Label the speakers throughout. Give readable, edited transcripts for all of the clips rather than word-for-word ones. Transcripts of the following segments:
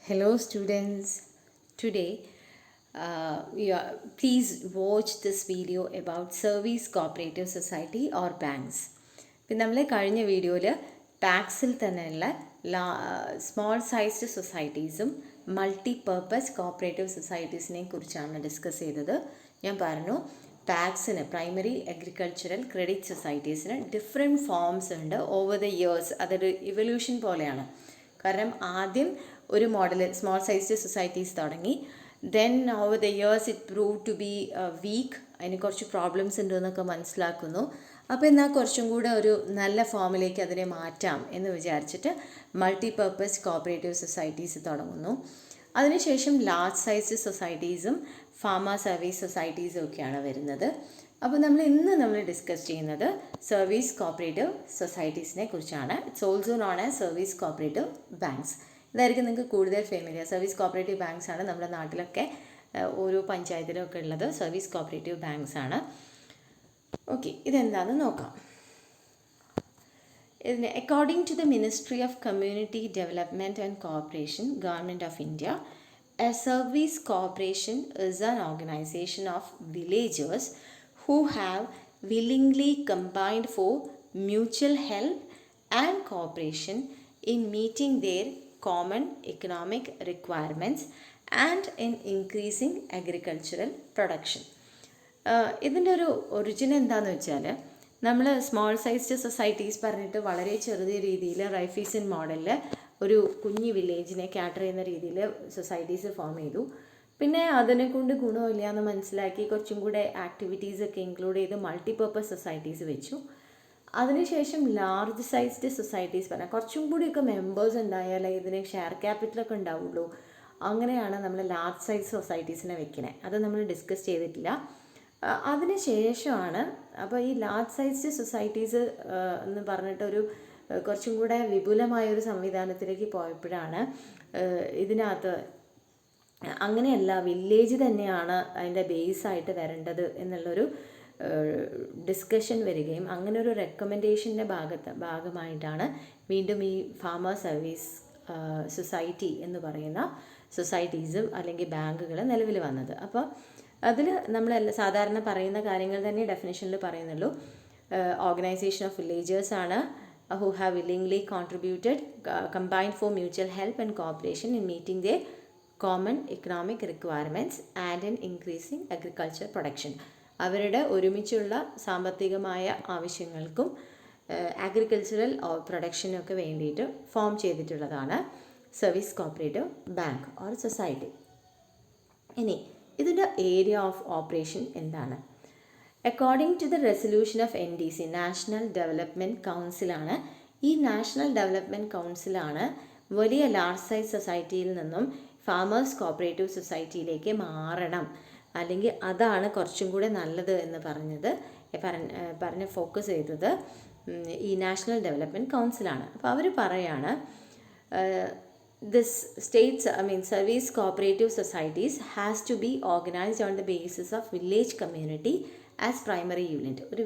Speaker 1: Hello students. Today please watch this video about service cooperative society or banks. ഇപ്പം നമ്മൾ കഴിഞ്ഞ വീഡിയോയിൽ പാക്സിൽ തന്നെയുള്ള സ്മോൾ സൈസ്ഡ് സൊസൈറ്റീസും മൾട്ടി പർപ്പസ് കോപ്പറേറ്റീവ് സൊസൈറ്റീസിനെയും കുറിച്ചാണ് ഡിസ്കസ് ചെയ്തത്. ഞാൻ പറഞ്ഞു പാക്സിന് പ്രൈമറി അഗ്രികൾച്ചറൽ ക്രെഡിറ്റ് സൊസൈറ്റീസിന് ഡിഫറെൻറ്റ് ഫോംസ് ഉണ്ട് ഓവർ ദ ഇയേഴ്സ്. അതൊരു ഇവല്യൂഷൻ പോലെയാണ്. കാരണം ആദ്യം ഒരു മോഡൽ സ്മോൾ സൈസ്ഡ് സൊസൈറ്റീസ് തുടങ്ങി, then over the years it prove to be weak. അതിന് കുറച്ച് പ്രോബ്ലംസ് ഉണ്ട് എന്നൊക്കെ മനസ്സിലാക്കുന്നു. അപ്പോൾ എന്നാൽ കുറച്ചും കൂടെ ഒരു നല്ല ഫോമിലേക്ക് അതിനെ മാറ്റാം എന്ന് വിചാരിച്ചിട്ട് മൾട്ടി പർപ്പസ് കോപ്പറേറ്റീവ് സൊസൈറ്റീസ് തുടങ്ങുന്നു. അതിനുശേഷം ലാർജ് സൈസ്ഡ് സൊസൈറ്റീസും ഫാമ സർവീസ് സൊസൈറ്റീസും ഒക്കെയാണ് വരുന്നത്. അപ്പോൾ നമ്മൾ ഡിസ്കസ് ചെയ്യുന്നത് സർവീസ് കോപ്പറേറ്റീവ് സൊസൈറ്റീസിനെ കുറിച്ചാണ്. It's also known as service cooperative banks. ഇതായിരിക്കും നിങ്ങൾക്ക് കൂടുതൽ ഫെമിലിയർ. സർവീസ് കോപ്പറേറ്റീവ് ബാങ്ക്സ് ആണ് നമ്മുടെ നാട്ടിലൊക്കെ ഓരോ പഞ്ചായത്തിലൊക്കെ ഉള്ളത്. സർവീസ് കോപ്പറേറ്റീവ് ബാങ്ക്സ് ആണ്. ഓക്കെ, ഇതെന്താണെന്ന് നോക്കാം. According to the Ministry of Community Development and Cooperation, Government of India, a service corporation is an organization of villagers who have willingly combined for mutual help and cooperation in meeting their common economic requirements and in increasing agricultural production. ഇതിൻ്റെ ഒരു origin എന്താണെന്ന് വെച്ചാൽ, നമ്മൾ small sized societies പറഞ്ഞിട്ട് വളരെ ചെറിയ രീതിയിൽ റൈഫീസൻ മോഡലിൽ ഒരു കുഞ്ഞു വില്ലേജിനെ ക്യാറ്റർ ചെയ്യുന്ന രീതിയിൽ സൊസൈറ്റീസ് ഫോം ചെയ്തു. പിന്നെ അതിനെക്കൊണ്ട് ഗുണമില്ല എന്ന് മനസ്സിലാക്കി കുറച്ചും കൂടെ ആക്ടിവിറ്റീസൊക്കെ ഇൻക്ലൂഡ് ചെയ്ത് മൾട്ടിപർപ്പസ് സൊസൈറ്റീസ് വെച്ചു. അതിനുശേഷം ലാർജ് സൈസ്ഡ് സൊസൈറ്റീസ് പറഞ്ഞാൽ കുറച്ചും കൂടിയൊക്കെ മെമ്പേഴ്സ് ഉണ്ടായാലേ ഇതിന് ഷെയർ ക്യാപിറ്റലൊക്കെ ഉണ്ടാവുള്ളൂ. അങ്ങനെയാണ് നമ്മൾ ലാർജ് സൈസ് സൊസൈറ്റീസിനെ വെക്കണേ. അത് നമ്മൾ ഡിസ്കസ് ചെയ്തിട്ടില്ല. അതിന് ശേഷമാണ് അപ്പോൾ ഈ ലാർജ് സൈസ്ഡ് സൊസൈറ്റീസ് എന്ന് പറഞ്ഞിട്ടൊരു കുറച്ചും കൂടെ വിപുലമായൊരു സംവിധാനത്തിലേക്ക് പോയപ്പോഴാണ് ഇതിനകത്ത് അങ്ങനെയല്ല, വില്ലേജ് തന്നെയാണ് അതിൻ്റെ ബേസായിട്ട് വരേണ്ടത് എന്നുള്ളൊരു ഡിസ്കഷൻ വരികയും അങ്ങനെ ഒരു റെക്കമെൻഡേഷൻ്റെ ഭാഗമായിട്ടാണ് വീണ്ടും ഈ ഫാമർ സർവീസ് സൊസൈറ്റി എന്ന് പറയുന്ന സൊസൈറ്റീസും അല്ലെങ്കിൽ ബാങ്കുകൾ നിലവിൽ വന്നത്. അപ്പോൾ അതിൽ നമ്മൾ സാധാരണ പറയുന്ന കാര്യങ്ങൾ തന്നെ ഡെഫിനേഷനിൽ പറയുന്നുള്ളൂ. ഓർഗനൈസേഷൻ ഓഫ് വില്ലേജേഴ്സ് ആണ്, who have willingly contributed, combined for mutual help and cooperation in meeting their common economic requirements and in increasing agriculture production. അവരുടെ ഒരുമിച്ചുള്ള സാമ്പത്തികമായ ആവശ്യങ്ങൾക്കും അഗ്രികൾച്ചറൽ പ്രൊഡക്ഷനൊക്കെ വേണ്ടിയിട്ട് ഫോം ചെയ്തിട്ടുള്ളതാണ് service cooperative bank or society. ഇനി ഇതിൻ്റെ area of operation എന്താണ്? According to the resolution of NDC, national development കൗൺസിലാണ്. ഈ നാഷണൽ ഡെവലപ്മെൻറ്റ് കൗൺസിലാണ് വലിയ ലാർജ് സൈസ് സൊസൈറ്റിയിൽ നിന്നും ഫാമേഴ്സ് കോപ്പറേറ്റീവ് സൊസൈറ്റിയിലേക്ക് മാറണം, അല്ലെങ്കിൽ അതാണ് കുറച്ചും കൂടെ നല്ലത് എന്ന് പറഞ്ഞ് ഫോക്കസ് ചെയ്തത് ഈ നാഷണൽ ഡെവലപ്മെൻറ്റ് കൗൺസിലാണ്. അപ്പോൾ അവർ പറയാണ്, this states, service cooperative societies has to be organized on the basis of village community as primary unit. ഒരു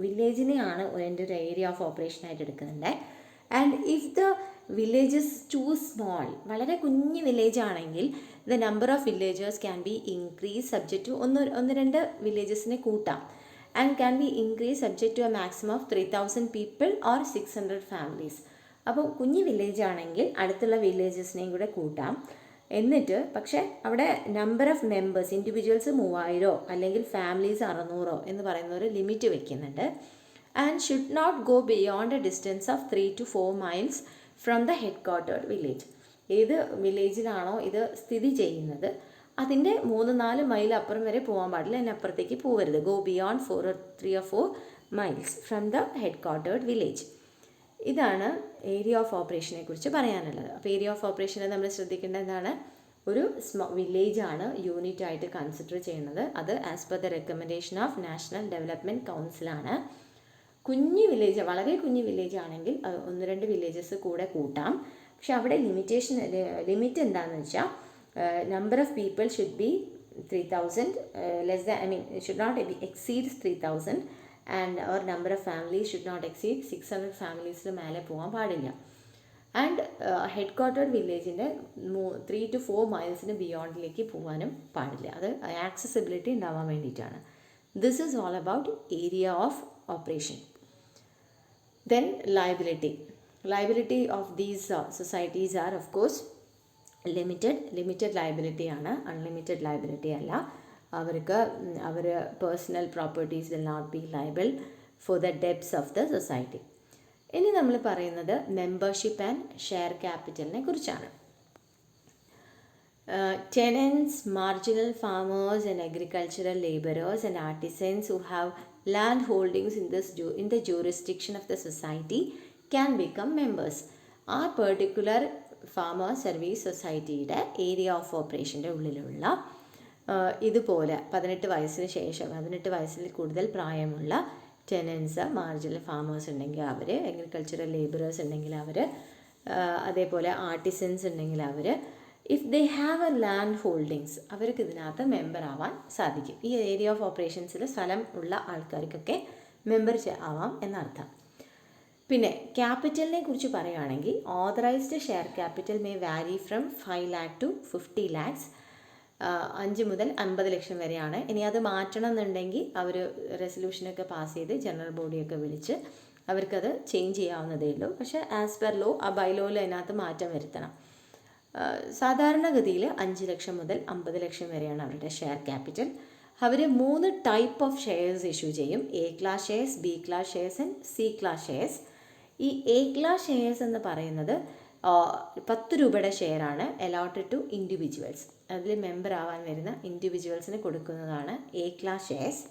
Speaker 1: വില്ലേജിനെയാണ് എൻ്റെ ഒരു ഏരിയ ഓഫ് ഓപ്പറേഷൻ ആയിട്ട് എടുക്കുന്നുണ്ട്. And if the village is too small, വളരെ കുഞ്ഞ് വില്ലേജ് ആണെങ്കിൽ the number of villagers can be increase subject to ഒന്ന് രണ്ട് വില്ലേജസിനെ കൂട്ടാം. And can be increase subject to a maximum of 3000 people or 600 families. അപ്പോൾ കുഞ്ഞ് വില്ലേജ് ആണെങ്കിൽ അടുത്തുള്ള വില്ലേജസിനെയും കൂടെ കൂട്ടാം. എന്നിട്ട് പക്ഷേ അവിടെ നമ്പർ ഓഫ് മെമ്പേഴ്സ് ഇൻഡിവിജ്വൽസ് 3000 അല്ലെങ്കിൽ ഫാമിലീസ് 600 എന്ന് പറയുന്ന ഒരു ലിമിറ്റ് വെക്കുന്നുണ്ട്. And should not go beyond a distance of 3 to 4 miles from the headquartered village. ഏത് വില്ലേജിലാണോ ഇത് സ്ഥിതി ചെയ്യുന്നത് അതിൻ്റെ 3-4 മൈൽ അപ്പുറം വരെ പോകാൻ പാടില്ല, അതിനപ്പുറത്തേക്ക് പോകരുത്. Go beyond 3 or 4 miles from the headquartered village. ഇതാണ് ഏരിയ ഓഫ് ഓപ്പറേഷനെ കുറിച്ച് പറയാനുള്ളത്. അപ്പോൾ ഏരിയ ഓഫ് ഓപ്പറേഷനെ നമ്മൾ ശ്രദ്ധിക്കേണ്ട എന്താണ്? ഒരു വില്ലേജാണ് യൂണിറ്റ് ആയിട്ട് കൺസിഡർ ചെയ്യുന്നത്. അത് as per the recommendation of national development കൗൺസിലാണ്. കുഞ്ഞ് വില്ലേജ്, വളരെ കുഞ്ഞ് വില്ലേജ് ആണെങ്കിൽ 1-2 വില്ലേജസ് കൂടെ കൂട്ടാം. പക്ഷെ അവിടെ ലിമിറ്റ് എന്താണെന്ന് വെച്ചാൽ number of people should be 3000 should not exceeds 3000 and അവർ number of families should not exceed 600 ഫാമിലീസിന് മേലെ പോകാൻ പാടില്ല. ആൻഡ് ഹെഡ് ക്വാർട്ടേഡ് വില്ലേജിൻ്റെ 3 to 4 മൈൽസിന് ബിയോണ്ടിലേക്ക് പോകാനും പാടില്ല. അത് ആക്സസിബിലിറ്റി ഉണ്ടാവാൻ വേണ്ടിയിട്ടാണ്. This is all about area of operation. Then liability. Liability of these societies are of course limited liability ആണ്, അൺലിമിറ്റഡ് ലയബിലിറ്റി അല്ല. അവർ personal properties will not be liable for the debts of the society. ഇനി നമ്മൾ പറയുന്നത് membership and share ക്യാപിറ്റലിനെ കുറിച്ചാണ്. Tenants, marginal farmers and agricultural laborers and artisans who have land holdings in the jurisdiction of the society can become members. ആ particular farmer service സൊസൈറ്റിയുടെ area of ഓപ്പറേഷൻ്റെ ഉള്ളിലുള്ള ഇതുപോലെ 18 വയസ്സിന് ശേഷം 18 വയസ്സിൽ കൂടുതൽ പ്രായമുള്ള ടെനൻസ്, മാർജിനൽ ഫാമേഴ്സ് ഉണ്ടെങ്കിൽ അവർ, അഗ്രികൾച്ചറൽ ലേബറേഴ്സ് ഉണ്ടെങ്കിൽ അവർ, അതേപോലെ ആർട്ടിസൻസ് ഉണ്ടെങ്കിൽ അവർ, if they have a land holdings അവർക്ക് ഇതിനകത്ത് മെമ്പർ ആവാൻ സാധിക്കും. ഈ ഏരിയ ഓഫ് ഓപ്പറേഷൻസിൽ സ്ഥലം ഉള്ള ആൾക്കാർക്കൊക്കെ മെമ്പർ ആവാം എന്നർത്ഥം. പിന്നെ ക്യാപിറ്റലിനെ കുറിച്ച് പറയുകയാണെങ്കിൽ ഓതറൈസ്ഡ് ഷെയർ ക്യാപിറ്റൽ മേ വാരി ഫ്രം 5 lakh to 50 lakhs. 5 മുതൽ 50 ലക്ഷം വരെയാണ്. ഇനി അത് മാറ്റണം എന്നുണ്ടെങ്കിൽ അവർ റെസൊല്യൂഷനൊക്കെ പാസ് ചെയ്ത് ജനറൽ ബോഡിയൊക്കെ വിളിച്ച് അവർക്കത് ചേഞ്ച് ചെയ്യാവുന്നതേ ഉള്ളൂ. പക്ഷേ ആസ് പെർ ലോ ആ ബൈലോയിൽ അതിനകത്ത് മാറ്റം വരുത്തണം. സാധാരണഗതിയിൽ 5 ലക്ഷം മുതൽ 50 ലക്ഷം വരെയാണ് അവരുടെ ഷെയർ ക്യാപിറ്റൽ. അവർ 3 ടൈപ്പ് ഓഫ് ഷെയർസ് ഇഷ്യൂ ചെയ്യും. A class shares, B class shares and C class shares. ഈ എ ക്ലാസ് ഷെയർസ് എന്ന് പറയുന്നത് 10 രൂപയുടെ ഷെയറാണ് അലോട്ടഡ് ടു ഇൻഡിവിജ്വൽസ്. അതിൽ മെമ്പർ ആവാൻ വരുന്ന ഇൻഡിവിജ്വൽസിന് കൊടുക്കുന്നതാണ് എ ക്ലാസ് ഷെയർസ്.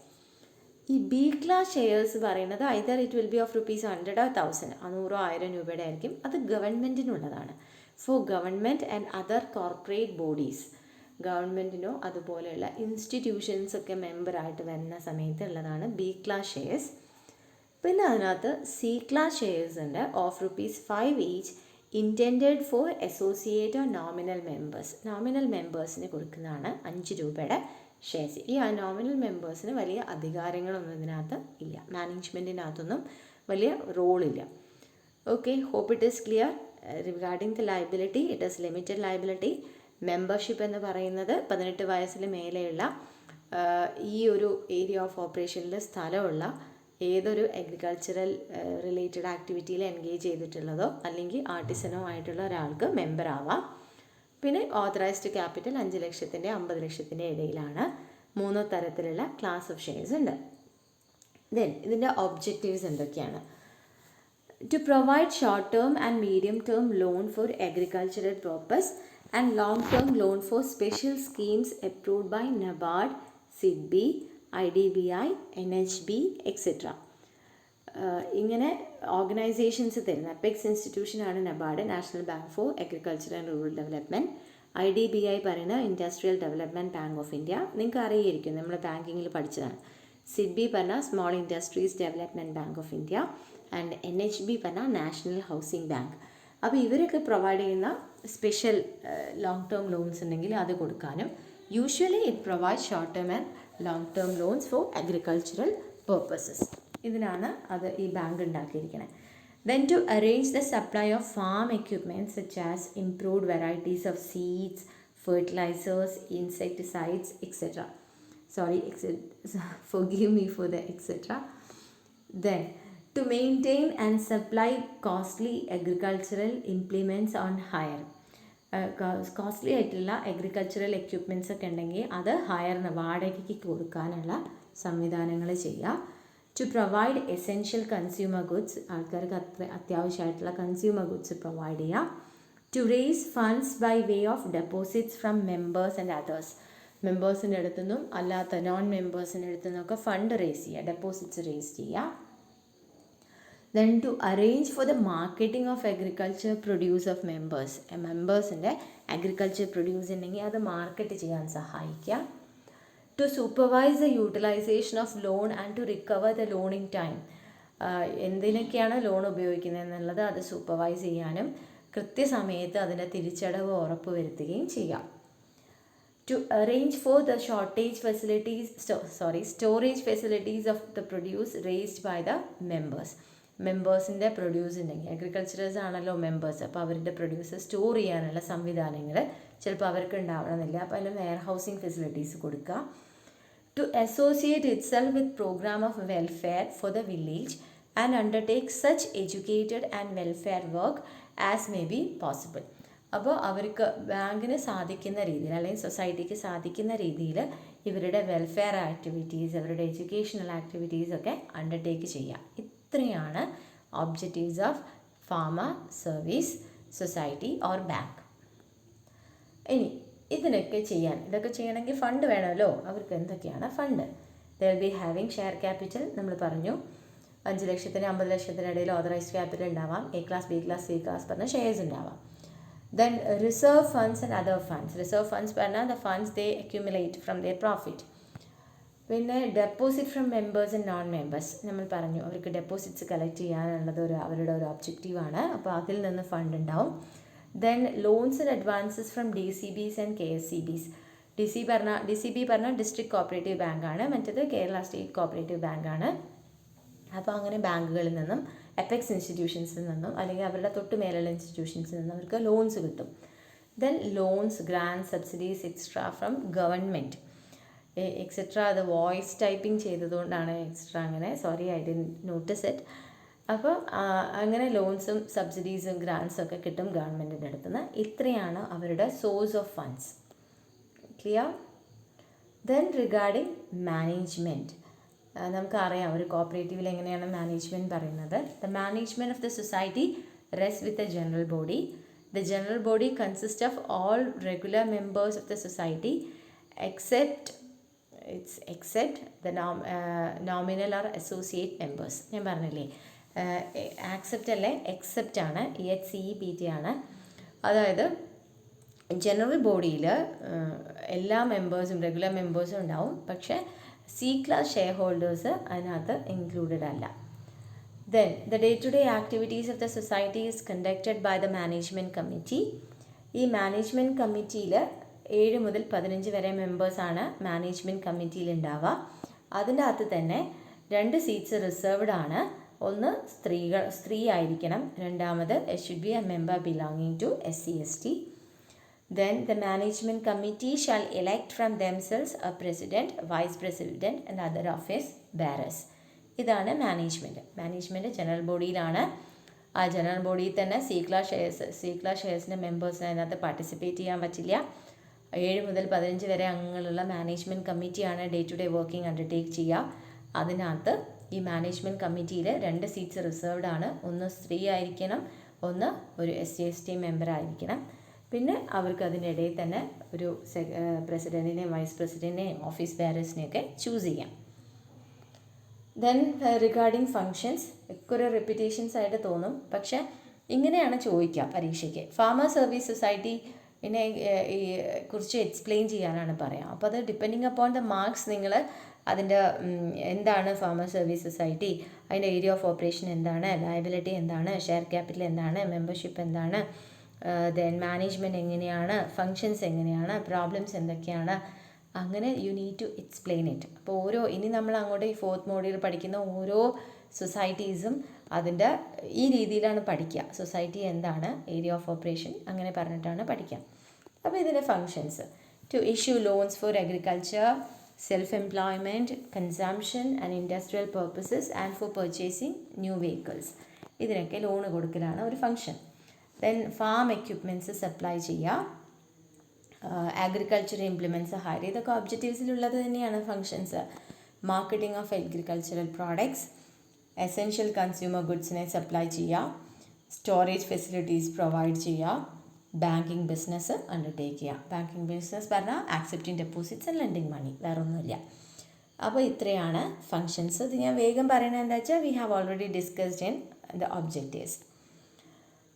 Speaker 1: ഈ ബി ക്ലാസ് ഷെയർസ് പറയുന്നത് either it will be of ₹100 or 1000, 100 രൂപയുടെ ആയിരിക്കും. അത് ഗവൺമെൻറ്റിനുള്ളതാണ്. For government and other corporate bodies, ഗവൺമെൻറ്റിനോ അതുപോലെയുള്ള ഇൻസ്റ്റിറ്റ്യൂഷൻസൊക്കെ മെമ്പറായിട്ട് വരുന്ന സമയത്ത് ഉള്ളതാണ് ബി ക്ലാസ് ഷെയർസ്. പിന്നെ അതിനകത്ത് സി ക്ലാസ് ഷെയർസ് ഉണ്ട് of ₹5 each intended for associate or nominal members. Nominal മെമ്പേഴ്സിന് കൊടുക്കുന്നതാണ് 5 രൂപയുടെ ഷെയർസ്. ഈ നോമിനൽ മെമ്പേഴ്സിന് വലിയ അധികാരങ്ങളൊന്നും ഇതിനകത്ത് ഇല്ല, മാനേജ്മെൻറ്റിനകത്തൊന്നും വലിയ റോളില്ല. Okay, hope it is clear. Regarding the liability, it is limited liability. Membership എന്ന് പറയുന്നത് 18 വയസ്സിന് മേലെയുള്ള ഈ ഒരു ഏരിയ ഓഫ് ഓപ്പറേഷനിൽ സ്ഥലമുള്ള ഏതൊരു അഗ്രികൾച്ചറൽ റിലേറ്റഡ് ആക്ടിവിറ്റിയിൽ എൻഗേജ് ചെയ്തിട്ടുള്ളതോ അല്ലെങ്കിൽ ആർട്ടിസനോ ആയിട്ടുള്ള ഒരാൾക്ക് മെമ്പർ ആവാം. പിന്നെ ഓതറൈസ്ഡ് ക്യാപിറ്റൽ 5 ലക്ഷത്തിൻ്റെ 50 ലക്ഷത്തിൻ്റെ ഇടയിലാണ്. 3 തരത്തിലുള്ള ക്ലാസ് ഓഫ് ഷെയർസ് ഉണ്ട്. ദെൻ ഇതിൻ്റെ ഒബ്ജക്റ്റീവ്സ് എന്തൊക്കെയാണ്? To provide short-term and medium-term loan for agricultural purpose and long-term loan for special schemes approved by NABARD, SIDBI, IDBI, NHB, etc. ഇങ്ങനെ ഓർഗനൈസേഷൻസ് തരുന്ന അപെക്സ് ഇൻസ്റ്റിറ്റ്യൂഷനാണ് NABARD, national bank for agriculture and rural development. IDBI പറയുന്ന industrial development bank of India, നിങ്ങൾക്ക് അറിയായിരിക്കും, നമ്മൾ ബാങ്കിങ്ങിൽ പഠിച്ചതാണ്. SIDBI പറഞ്ഞ small industries development bank of India and NHB പറഞ്ഞ നാഷണൽ ഹൗസിംഗ് ബാങ്ക്. അപ്പോൾ ഇവരൊക്കെ പ്രൊവൈഡ് ചെയ്യുന്ന സ്പെഷ്യൽ ലോങ് ടേം ലോൺസ് ഉണ്ടെങ്കിൽ അത് കൊടുക്കാനും, usually it provide short term and long term loans for agricultural purposes. ഇതിനാണ് അത് ഈ ബാങ്ക് ഉണ്ടാക്കിയിരിക്കുന്നത്. Then to arrange the supply of farm equipments such as improved varieties of seeds, fertilisers, insecticides, etcetera. forgive me for the etc. Then to maintain and supply costly agricultural implements on hire. Costly ആയിട്ടുള്ള agricultural equipments ഒക്കെ ഉണ്ടെങ്കിൽ അത് ഹയറിന് വാടകയ്ക്ക് കൊടുക്കാനുള്ള സംവിധാനങ്ങൾ ചെയ്യുക. To provide essential consumer goods, ആൾക്കാർക്ക് അത്യാവശ്യമായിട്ടുള്ള കൺസ്യൂമർ ഗുഡ്സ് പ്രൊവൈഡ് ചെയ്യുക. To raise funds by way of deposits from members and others, മെമ്പേഴ്സിൻ്റെ അടുത്തുനിന്നും അല്ലാത്ത നോൺ മെമ്പേഴ്സിൻ്റെ അടുത്തുനിന്നൊക്കെ ഫണ്ട് റേസ് ചെയ്യുക, ഡെപ്പോസിറ്റ്സ് റേസ് ചെയ്യുക. Then to arrange for the marketing of agriculture produce of members, മെമ്പേഴ്സിൻ്റെ അഗ്രികൾച്ചർ പ്രൊഡ്യൂസ് ഉണ്ടെങ്കിൽ അത് മാർക്കറ്റ് ചെയ്യാൻ സഹായിക്കുക. To supervise the utilization of loan and to recover the loan in time, എന്തിനൊക്കെയാണ് loan ഉപയോഗിക്കുന്നത് എന്നുള്ളത് അത് സൂപ്പർവൈസ് ചെയ്യാനും കൃത്യസമയത്ത് അതിൻ്റെ തിരിച്ചടവ് ഉറപ്പുവരുത്തുകയും ചെയ്യാം. To arrange for the storage facilities of the produce raised by the members, മെമ്പേഴ്സിൻ്റെ പ്രൊഡ്യൂസ് ഉണ്ടെങ്കിൽ, അഗ്രികൾച്ചറേഴ്സ് ആണല്ലോ മെമ്പേഴ്സ്, അപ്പോൾ അവരുടെ പ്രൊഡ്യൂസ് സ്റ്റോർ ചെയ്യാനുള്ള സംവിധാനങ്ങൾ ചിലപ്പോൾ അവർക്ക് ഉണ്ടാവണമെന്നില്ല. അപ്പോൾ അതിന് വെയർ ഹൗസിങ് ഫെസിലിറ്റീസ് കൊടുക്കുക. To associate itself with programme of welfare for the village and undertake such educated and welfare work as may be possible. അപ്പോൾ അവർക്ക് ബാങ്കിന് സാധിക്കുന്ന രീതിയിൽ അല്ലെങ്കിൽ സൊസൈറ്റിക്ക് സാധിക്കുന്ന രീതിയിൽ ഇവരുടെ വെൽഫെയർ ആക്ടിവിറ്റീസ്, അവരുടെ എഡ്യൂക്കേഷണൽ ആക്ടിവിറ്റീസ് ഒക്കെ അണ്ടർടേക്ക് ചെയ്യുക. ഇത്രയാണ് objectives of farmer service society or bank. ഇനി ഇതൊക്കെ ചെയ്യണമെങ്കിൽ ഫണ്ട് വേണമല്ലോ. അവർക്ക് എന്തൊക്കെയാണ് fund? They will be having share capital. നമ്മൾ പറഞ്ഞു 5 ലക്ഷത്തിന് 50 ലക്ഷത്തിന് ഇടയിൽ ഓതറൈസ്ഡ് ക്യാപിറ്റൽ ഉണ്ടാവാം. A class, B class, C class പറഞ്ഞ ഷെയർസ് ഉണ്ടാവാം. Then reserve funds and other funds. Reserve funds പറഞ്ഞാൽ the funds they accumulate from their profit. പിന്നെ deposit from members and non members. നമ്മൾ പറഞ്ഞു അവർക്ക് ഡെപ്പോസിറ്റ്സ് കളക്ട് ചെയ്യാനുള്ളത് അവരുടെ ഒരു ഒബ്ജക്റ്റീവാണ്. അപ്പോൾ അതിൽ നിന്ന് ഫണ്ട് ഉണ്ടാവും. Then loans and advances from DCBs and KSCBs. DCB പറഞ്ഞാൽ ഡിസ്ട്രിക്ട് കോപ്പറേറ്റീവ് ബാങ്കാണ്, മറ്റേത് കേരള സ്റ്റേറ്റ് കോപ്പറേറ്റീവ് ബാങ്കാണ്. അപ്പോൾ അങ്ങനെ ബാങ്കുകളിൽ നിന്നും, എപെക്സ് ഇൻസ്റ്റിറ്റ്യൂഷൻസിൽ നിന്നും അല്ലെങ്കിൽ അവരുടെ തൊട്ട് മേലുള്ള ഇൻസ്റ്റിറ്റ്യൂഷൻസിൽ നിന്നും അവർക്ക് ലോൺസ് കിട്ടും. Then loans, grand, subsidies extra from government etcetera. അത് വോയിസ് ടൈപ്പിംഗ് ചെയ്തതുകൊണ്ടാണ് എക്സ്ട്രാ അങ്ങനെ, sorry I didn't notice it. അപ്പോൾ അങ്ങനെ ലോൺസും സബ്സിഡീസും ഗ്രാൻസും ഒക്കെ കിട്ടും ഗവൺമെൻറ്റിൻ്റെ അടുത്ത് നിന്ന്. ഇത്രയാണ് അവരുടെ source of funds. Clear? Then regarding management, നമുക്കറിയാം ഒരു കോപ്പറേറ്റീവിൽ എങ്ങനെയാണ് മാനേജ്മെൻറ്റ് പറയുന്നത്. The management of the society rest with a general body. The general body consist of all regular members of the society except the nominal or associate members. ഞാൻ പറഞ്ഞില്ലേ, accept അല്ലേ, except ആണ്, EXCEPT ആണ്. അതായത് general ബോഡിയിൽ എല്ലാ മെമ്പേഴ്സും regular മെമ്പേഴ്സും ഉണ്ടാവും, പക്ഷേ C ക്ലാസ് ഷെയർ ഹോൾഡേഴ്സ് അതിനകത്ത് ഇൻക്ലൂഡഡ് അല്ല. Then the day-to-day activities of the society is conducted by the management committee. ഈ മാനേജ്മെൻറ്റ് കമ്മിറ്റിയിൽ 7 മുതൽ 15 വരെ മെമ്പേഴ്സാണ് മാനേജ്മെൻറ്റ് കമ്മിറ്റിയിൽ ഉണ്ടാവുക. അതിൻ്റെ അകത്ത് തന്നെ 2 സീറ്റ്സ് റിസർവ്ഡ് ആണ്. ഒന്ന് സ്ത്രീ ആയിരിക്കണം, രണ്ടാമത് should be a member belonging to SC/ST. Then the management committee shall elect from themselves a president, vice president and other office bearers. ഇതാണ് മാനേജ്മെൻറ്റ് ജനറൽ ബോഡിയിലാണ്. ആ ജനറൽ ബോഡിയിൽ തന്നെ C ക്ലാസ് ഷെയർസിൻ്റെ മെമ്പേഴ്സിന് അതിനകത്ത് പാർട്ടിസിപ്പേറ്റ് ചെയ്യാൻ പറ്റില്ല. 7 മുതൽ 15 വരെ അംഗങ്ങളുള്ള മാനേജ്മെൻറ്റ് കമ്മിറ്റിയാണ് day to day working undertake ചെയ്യുക. അതിനകത്ത് ഈ മാനേജ്മെൻറ്റ് കമ്മിറ്റിയിൽ 2 സീറ്റ്സ് റിസർവ്ഡ് ആണ്. ഒന്ന് സ്ത്രീ ആയിരിക്കണം, ഒന്ന് ഒരു SC/ST മെമ്പർ ആയിരിക്കണം. പിന്നെ അവർക്ക് അതിനിടയിൽ തന്നെ ഒരു പ്രസിഡൻറ്റിനെയും വൈസ് പ്രസിഡൻറ്റിനെയും ഓഫീസ് ബെയറേഴ്സിനെയൊക്കെ ചൂസ് ചെയ്യാം. ദെൻ റിഗാർഡിങ് ഫങ്ഷൻസ്, ഒക്കെ ഒരു റിപ്പീറ്റേഷൻസ് ആയിട്ട് തോന്നും, പക്ഷേ ഇങ്ങനെയാണ് ചോദിക്കുക പരീക്ഷയ്ക്ക്. ഫാമർ സർവീസ് സൊസൈറ്റി കുറിച്ച് എക്സ്പ്ലെയിൻ ചെയ്യാനാണ് പറയാം. അപ്പോൾ അത് ഡിപ്പെൻഡിങ് അപ്പോൺ ദ മാർക്സ് നിങ്ങൾ അതിൻ്റെ എന്താണ് ഫാമർ സർവീസ് സൊസൈറ്റി, അതിൻ്റെ ഏരിയ ഓഫ് ഓപ്പറേഷൻ എന്താണ്, ലയബിലിറ്റി എന്താണ്, ഷെയർ ക്യാപിറ്റൽ എന്താണ്, മെമ്പർഷിപ്പ് എന്താണ്, ദെൻ മാനേജ്മെൻറ്റ് എങ്ങനെയാണ്, ഫങ്ഷൻസ് എങ്ങനെയാണ്, പ്രോബ്ലംസ് എന്തൊക്കെയാണ്, അങ്ങനെ you need to explain it. അപ്പോൾ ഇനി നമ്മൾ അങ്ങോട്ട് ഈ 4th മോഡ്യൂൾ പഠിക്കുന്ന ഓരോ സൊസൈറ്റീസും അതിൻ്റെ ഈ രീതിയിലാണ് പഠിക്കുക. സൊസൈറ്റി എന്താണ്, ഏരിയ ഓഫ് ഓപ്പറേഷൻ, അങ്ങനെ പറഞ്ഞിട്ടാണ് പഠിക്കുക. അപ്പോൾ ഇതിൻ്റെ functions: to issue loans for agriculture, self employment, consumption and industrial purposes and for purchasing new vehicles. ഇതിനൊക്കെ ലോണ് കൊടുക്കലാണ് ഒരു function. Then farm equipments supply ചെയ്യുക, അഗ്രികൾച്ചർ ഇംപ്ലിമെൻറ്റ്സ് ഹയർ, ഇതൊക്കെ ഒബ്ജക്റ്റീവ്സിലുള്ളത് തന്നെയാണ് functions. Marketing of agricultural products, essential consumer ഗുഡ്സിനെ supply ചെയ്യുക, storage facilities provide ചെയ്യുക, ബാങ്കിങ് ബിസിനസ് അണ്ടർടേക്ക് ചെയ്യുക. ബാങ്കിങ് ബിസിനസ് പറഞ്ഞാൽ accepting deposits and lending money, വേറെ ഒന്നുമില്ല. അപ്പോൾ ഇത്രയാണ് ഫങ്ഷൻസ്. ഇത് ഞാൻ വേഗം പറയുന്നത് എന്താ വെച്ചാൽ we have already discussed in the objectives.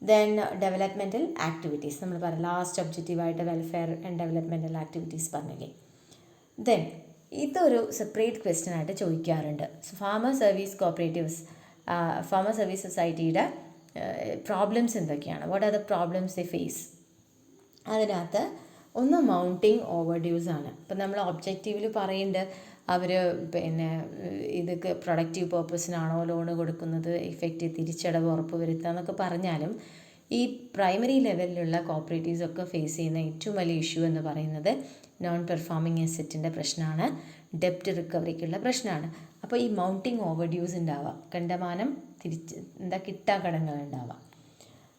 Speaker 1: Then developmental activities നമ്മൾ പറയാം, ലാസ്റ്റ് ഒബ്ജക്റ്റീവായിട്ട് വെൽഫെയർ ആൻഡ് ഡെവലപ്മെൻറ്റൽ ആക്ടിവിറ്റീസ് പറഞ്ഞില്ലേ. ദെൻ ഇതൊരു സെപ്പറേറ്റ് ക്വസ്റ്റ്യൻ ആയിട്ട് ചോദിക്കാറുണ്ട്. ഫാമർ സർവീസ് സൊസൈറ്റിയുടെ പ്രോബ്ലംസ് എന്തൊക്കെയാണ്, what are the problems they face. അതിനകത്ത് ഒന്ന് മൗണ്ടിങ് ഓവർ ഡ്യൂസ് ആണ്. ഇപ്പം നമ്മൾ ഒബ്ജക്റ്റീവിൽ പറയുന്നുണ്ട് അവർ പിന്നെ ഇതൊക്കെ പ്രൊഡക്റ്റീവ് പേർപ്പസിനാണോ ലോണ് കൊടുക്കുന്നത്, ഇഫക്റ്റ് തിരിച്ചടവ് ഉറപ്പ് വരുത്തുക എന്നൊക്കെ പറഞ്ഞാലും ഈ പ്രൈമറി ലെവലിലുള്ള കോപ്പറേറ്റീവ്സൊക്കെ ഫേസ് ചെയ്യുന്ന ഏറ്റവും വലിയ ഇഷ്യൂ എന്ന് പറയുന്നത് നോൺ പെർഫോമിങ് അസറ്റിൻ്റെ പ്രശ്നമാണ്, ഡെപ്റ്റ് റിക്കവറിക്കുള്ള പ്രശ്നമാണ്. അപ്പോൾ ഈ മൗണ്ടിങ് ഓവർ ഡ്യൂസ് ഉണ്ടാവുക, കണ്ടമാനം കിട്ടാക്കടങ്ങൾ ഉണ്ടാവുക.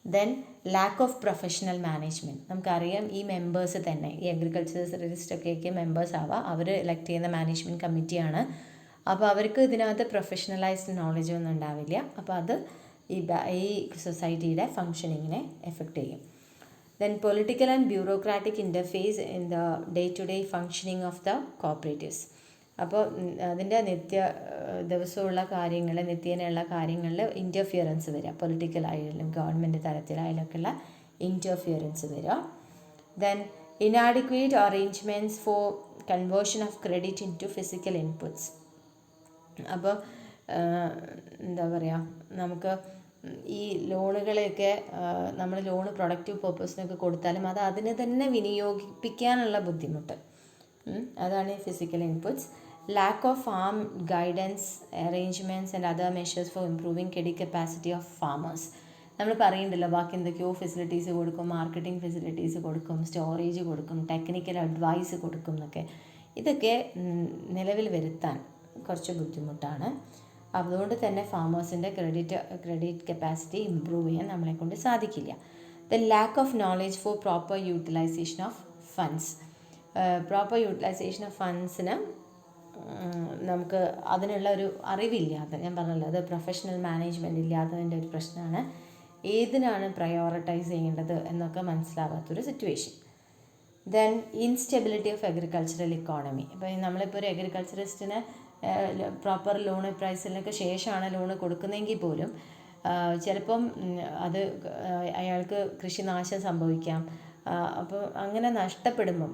Speaker 1: Then lack of professional management. നമുക്കറിയാം ഈ മെമ്പേഴ്സ് തന്നെ ഈ അഗ്രികൾച്ചറിസ്റ്റൊക്കെ മെമ്പേഴ്സ് ആവാം, അവർ എലക്ട് ചെയ്യുന്ന മാനേജ്മെൻറ്റ് കമ്മിറ്റിയാണ്. അപ്പോൾ അവർക്ക് ഇതിനകത്ത് പ്രൊഫഷണലൈസ്ഡ് നോളജ് ഒന്നും ഉണ്ടാവില്ല. അപ്പോൾ അത് ഈ സൊസൈറ്റിയുടെ ഫങ്ഷനിങ്ങിനെ എഫക്റ്റ് ചെയ്യും. Then political and bureaucratic interface in the day to day functioning of the cooperatives. അപ്പോൾ അതിൻ്റെ ദിവസമുള്ള കാര്യങ്ങൾ, നിത്യേനയുള്ള കാര്യങ്ങളിൽ ഇൻ്റർഫിയറൻസ് വരിക, പൊളിറ്റിക്കലായാലും ഗവൺമെൻറ് തലത്തിലായാലൊക്കെയുള്ള ഇൻ്റർഫിയറൻസ് വരിക. Then inadequate arrangements for conversion of credit into physical inputs. അപ്പോൾ എന്താ പറയുക, നമുക്ക് ഈ ലോണുകളെയൊക്കെ നമ്മൾ ലോണ് പ്രൊഡക്റ്റീവ് പർപ്പസിനൊക്കെ കൊടുത്താലും അത് അതിന് തന്നെ വിനിയോഗിപ്പിക്കാനുള്ള ബുദ്ധിമുട്ട്, അതാണ് ഈ physical inputs. Lack of farm guidance arrangements and other measures four improving credit capacity of farmers. നമ്മൾ പറയുന്നുണ്ടല്ലോ ബാക്കി എന്തൊക്കെയോ ഫെസിലിറ്റീസ് കൊടുക്കും, മാർക്കറ്റിംഗ് ഫെസിലിറ്റീസ് കൊടുക്കും, സ്റ്റോറേജ് കൊടുക്കും, ടെക്നിക്കൽ അഡ്വൈസ് കൊടുക്കും എന്നൊക്കെ. ഇതൊക്കെ നിലവിൽ വരുത്താൻ കുറച്ച് ബുദ്ധിമുട്ടാണ്. അതുകൊണ്ട് തന്നെ ഫാമേഴ്സിൻ്റെ ക്രെഡിറ്റ് കപ്പാസിറ്റി ഇമ്പ്രൂവ് ചെയ്യാൻ നമ്മളെക്കൊണ്ട് സാധിക്കില്ല. The lack of knowledge for proper utilisation of funds. Proper utilisation of ഫണ്ട്സിന് നമുക്ക് അതിനുള്ള ഒരു അറിവില്ലാതെ, ഞാൻ പറഞ്ഞല്ലോ അത് പ്രൊഫഷണൽ മാനേജ്മെൻറ്റ് ഇല്ലാത്തതിൻ്റെ ഒരു പ്രശ്നമാണ്. ഏതിനാണ് പ്രയോറിറ്റൈസ് ചെയ്യേണ്ടത് എന്നൊക്കെ മനസ്സിലാവാത്തൊരു situation. Then instability of agricultural economy. ഇപ്പോൾ നമ്മളിപ്പോൾ ഒരു അഗ്രികൾച്ചറിസ്റ്റിന് പ്രോപ്പർ ലോൺ പ്രൈസിനൊക്കെ ശേഷമാണ് ലോണ് കൊടുക്കുന്നതെങ്കിൽ പോലും ചിലപ്പം അത് അയാൾക്ക് കൃഷിനാശം സംഭവിക്കാം. അപ്പോൾ അങ്ങനെ നഷ്ടപ്പെടുമ്പം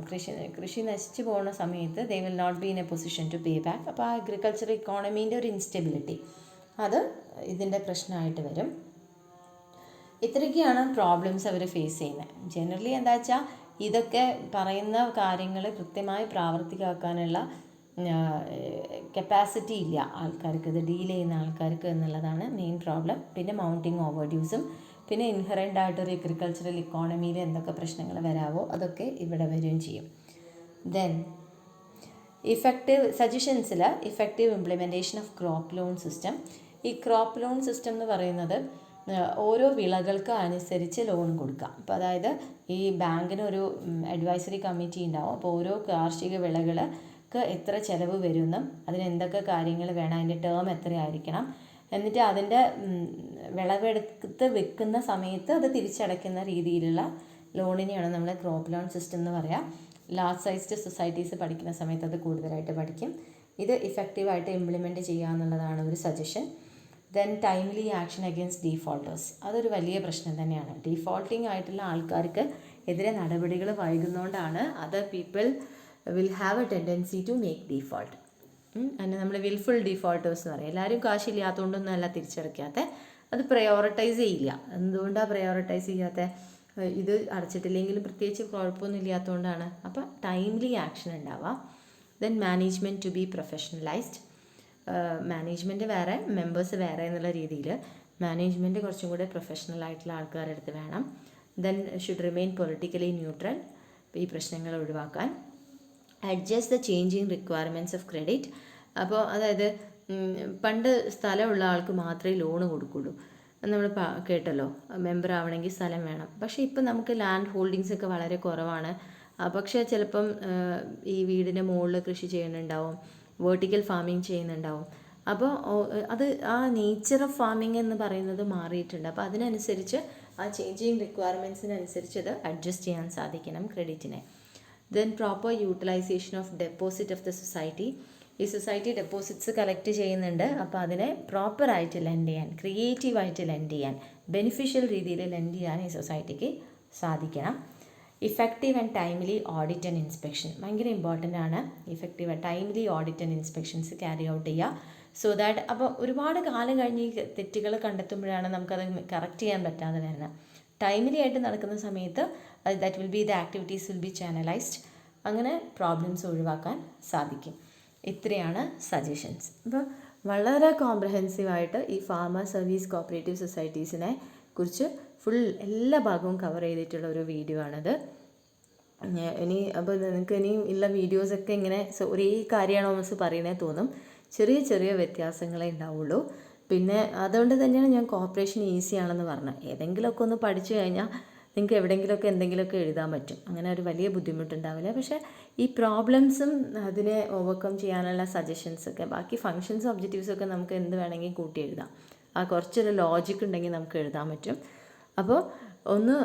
Speaker 1: കൃഷി നശിച്ചു പോകുന്ന സമയത്ത് they will not be in a position to pay back. അപ്പോൾ ആ അഗ്രികൾച്ചർ ഇക്കോണമീൻ്റെ ഒരു ഇൻസ്റ്റെബിലിറ്റി അത് ഇതിൻ്റെ പ്രശ്നമായിട്ട് വരും. ഇത്രയൊക്കെയാണ് പ്രോബ്ലംസ് അവർ ഫേസ് ചെയ്യുന്നത്. ജനറലി എന്താ വെച്ചാൽ ഇതൊക്കെ പറയുന്ന കാര്യങ്ങൾ കൃത്യമായി പ്രാവർത്തികമാക്കാനുള്ള കപ്പാസിറ്റി ഇല്ല ആൾക്കാർക്ക്, ഇത് ഡീൽ ചെയ്യുന്ന ആൾക്കാർക്ക് എന്നുള്ളതാണ് മെയിൻ പ്രോബ്ലം. പിന്നെ മൗണ്ടിങ് ഓവർ ഡ്യൂസും പിന്നെ ഇൻഹറൻ്റ് ആയിട്ടൊരു അഗ്രികൾച്ചറൽ ഇക്കോണമിയിൽ എന്തൊക്കെ പ്രശ്നങ്ങൾ വരാവോ അതൊക്കെ ഇവിടെ വരികയും ചെയ്യും. ദെൻ സജഷൻസിൽ effective implementation of crop loan system. ഈ ക്രോപ്പ് ലോൺ സിസ്റ്റം എന്ന് പറയുന്നത് ഓരോ വിളകൾക്ക് അനുസരിച്ച് ലോൺ കൊടുക്കാം. അപ്പോൾ അതായത് ഈ ബാങ്കിനൊരു അഡ്വൈസറി കമ്മിറ്റി ഉണ്ടാവും. അപ്പോൾ ഓരോ കാർഷിക വിളകൾക്ക് എത്ര ചിലവ് വരുമെന്നും അതിനെന്തൊക്കെ കാര്യങ്ങൾ വേണം, അതിൻ്റെ ടേം എത്രയായിരിക്കണം, എന്നിട്ട് അതിൻ്റെ വിളവെടുത്ത് വെക്കുന്ന സമയത്ത് അത് തിരിച്ചടയ്ക്കുന്ന രീതിയിലുള്ള ലോണിനെയാണ് നമ്മൾ ക്രോപ്പ് ലോൺ സിസ്റ്റം എന്ന് പറയുക. ലാർജ് സൈസ്ഡ് സൊസൈറ്റീസ് പഠിക്കുന്ന സമയത്ത് അത് കൂടുതലായിട്ട് പഠിക്കും. ഇത് ഇഫക്റ്റീവായിട്ട് ഇംപ്ലിമെൻറ്റ് ചെയ്യുക എന്നുള്ളതാണ് ഒരു suggestion. Then timely action against defaulters. അതൊരു വലിയ പ്രശ്നം തന്നെയാണ്. ഡീഫോൾട്ടിങ് ആയിട്ടുള്ള ആൾക്കാർക്ക് എതിരെ നടപടികൾ വൈകുന്നതുകൊണ്ടാണ് other people will have a tendency to make default. അതിന് നമ്മൾ വിൽഫുൾ ഡീഫോൾട്ടേഴ്സ് എന്ന് പറയും. എല്ലാവരും കാശില്ലാത്തതുകൊണ്ടൊന്നുമല്ല തിരിച്ചടയ്ക്കാത്ത, അത് പ്രയോറിറ്റൈസ് ചെയ്യില്ല. എന്തുകൊണ്ടാണ് പ്രയോറിറ്റൈസ് ചെയ്യാത്ത? ഇത് അടച്ചിട്ടില്ലെങ്കിലും പ്രത്യേകിച്ച് കുഴപ്പമൊന്നും ഇല്ലാത്തതുകൊണ്ടാണ്. അപ്പോൾ ടൈംലി ആക്ഷൻ ഉണ്ടാവുക. Then management to be professionalised. Management വേറെ മെമ്പേഴ്സ് വേറെ എന്നുള്ള രീതിയിൽ മാനേജ്മെൻറ്റ് കുറച്ചും കൂടെ പ്രൊഫഷണൽ ആയിട്ടുള്ള ആൾക്കാരുടെ അടുത്ത് വേണം. Then should remain politically neutral, ഈ പ്രശ്നങ്ങൾ ഒഴിവാക്കാൻ. Adjust the changing requirements of credit. അപ്പോൾ അതായത് പണ്ട് സ്ഥലമുള്ള ആൾക്ക് മാത്രമേ ലോണ് കൊടുക്കുള്ളൂ, നമ്മൾ കേട്ടല്ലോ, മെമ്പർ ആവണമെങ്കിൽ സ്ഥലം വേണം. പക്ഷേ ഇപ്പം നമുക്ക് ലാൻഡ് ഹോൾഡിങ്സ് ഒക്കെ വളരെ കുറവാണ്. പക്ഷേ ചിലപ്പം ഈ വീടിൻ്റെ മുകളിൽ കൃഷി ചെയ്യുന്നുണ്ടാവും, വേർട്ടിക്കൽ ഫാമിങ് ചെയ്യുന്നുണ്ടാവും. അപ്പോൾ അത് ആ നേച്ചർ ഓഫ് ഫാമിങ് എന്ന് പറയുന്നത് മാറിയിട്ടുണ്ട്. അപ്പോൾ അതിനനുസരിച്ച് ആ ചേഞ്ചിങ് റിക്വയർമെൻറ്റ്സിനനുസരിച്ച് അത് അഡ്ജസ്റ്റ് ചെയ്യാൻ സാധിക്കണം ക്രെഡിറ്റിനെ. Then proper utilisation of deposit of the society. ഈ സൊസൈറ്റി ഡെപ്പോസിറ്റ്സ് കളക്ട് ചെയ്യുന്നുണ്ട്. അപ്പോൾ അതിനെ പ്രോപ്പറായിട്ട് ലെൻഡ് ചെയ്യാൻ, ക്രിയേറ്റീവായിട്ട് ലെൻഡ് ചെയ്യാൻ, ബെനിഫിഷ്യൽ രീതിയിൽ ലെൻഡ് ചെയ്യാൻ ഈ സൊസൈറ്റിക്ക് സാധിക്കണം. Effective and timely audit and inspection ഭയങ്കര ഇമ്പോർട്ടൻ്റ് ആണ്. Effective and timely audit and inspections carry out ചെയ്യുക. സോ ദാറ്റ് അപ്പോൾ ഒരുപാട് കാലം കഴിഞ്ഞ് ഈ തെറ്റുകൾ കണ്ടെത്തുമ്പോഴാണ് നമുക്കത് കറക്റ്റ് ചെയ്യാൻ പറ്റാതെ വരുന്നത്. ടൈംലി ആയിട്ട് നടക്കുന്ന സമയത്ത് that will be the activities will be channelised. അങ്ങനെ പ്രോബ്ലംസ് ഒഴിവാക്കാൻ സാധിക്കും. ഇത്രയാണ് സജഷൻസ്. അപ്പോൾ വളരെ കോംപ്രഹെൻസീവായിട്ട് ഈ ഫാർമർ സർവീസ് കോപ്പറേറ്റീവ് സൊസൈറ്റീസിനെ കുറിച്ച് ഫുൾ എല്ലാ ഭാഗവും കവർ ചെയ്തിട്ടുള്ള ഒരു വീഡിയോ ആണിത്. ഇനി അപ്പോൾ നിങ്ങൾക്ക് ഇനിയും ഉള്ള വീഡിയോസൊക്കെ ഇങ്ങനെ ഒരേ കാര്യമാണോ മിസ് പറയുന്നത് തോന്നും. ചെറിയ ചെറിയ വ്യത്യാസങ്ങളേ ഉണ്ടാവുള്ളൂ. പിന്നെ അതുകൊണ്ട് തന്നെയാണ് ഞാൻ കോപ്പറേഷൻ ഈസിയാണെന്ന് പറഞ്ഞത്. ഏതെങ്കിലുമൊക്കെ ഒന്ന് പഠിച്ചു കഴിഞ്ഞാൽ നിങ്ങൾക്ക് എവിടെയെങ്കിലുമൊക്കെ എന്തെങ്കിലുമൊക്കെ എഴുതാൻ പറ്റും. അങ്ങനെ ഒരു വലിയ ബുദ്ധിമുട്ടുണ്ടാവില്ല. പക്ഷേ ഈ പ്രോബ്ലംസും അതിനെ ഓവർകം ചെയ്യാനുള്ള സജഷൻസൊക്കെ, ബാക്കി ഫങ്ഷൻസും ഒബ്ജക്റ്റീവ്സൊക്കെ നമുക്ക് എന്ത് വേണമെങ്കിൽ കൂട്ടി എഴുതാം. ആ കുറച്ചൊരു ലോജിക്ക് ഉണ്ടെങ്കിൽ നമുക്ക് എഴുതാൻ പറ്റും. അപ്പോൾ ഒന്ന്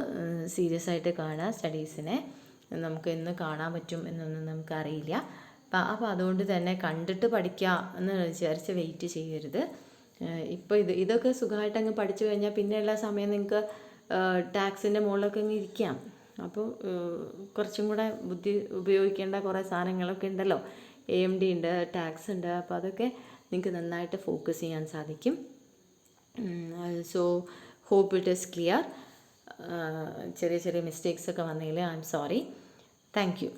Speaker 1: സീരിയസ് ആയിട്ട് കാണുക സ്റ്റഡീസിനെ. നമുക്ക് എന്ന് കാണാൻ പറ്റും എന്നൊന്നും നമുക്കറിയില്ല. അപ്പോൾ അതുകൊണ്ട് തന്നെ കണ്ടിട്ട് പഠിക്കുക എന്ന് വിചാരിച്ച് വെയിറ്റ് ചെയ്യരുത്. ഇപ്പോൾ ഇതൊക്കെ സുഖമായിട്ട് അങ്ങ് പഠിച്ചു കഴിഞ്ഞാൽ പിന്നെയുള്ള സമയം നിങ്ങൾക്ക് ടാക്സിൻ്റെ മുകളിലൊക്കെ അങ്ങ് ഇരിക്കാം. അപ്പോൾ കുറച്ചും കൂടെ ബുദ്ധി ഉപയോഗിക്കേണ്ട കുറേ സാധനങ്ങളൊക്കെ ഉണ്ടല്ലോ. AMD ഉണ്ട്, ടാക്സ് ഉണ്ട്. അപ്പോൾ അതൊക്കെ നിങ്ങൾക്ക് നന്നായിട്ട് ഫോക്കസ് ചെയ്യാൻ സാധിക്കും. So hope it is clear. ചെറിയ ചെറിയ മിസ്റ്റേക്സ് ഒക്കെ വന്നതിൽ I'm sorry. Thank U.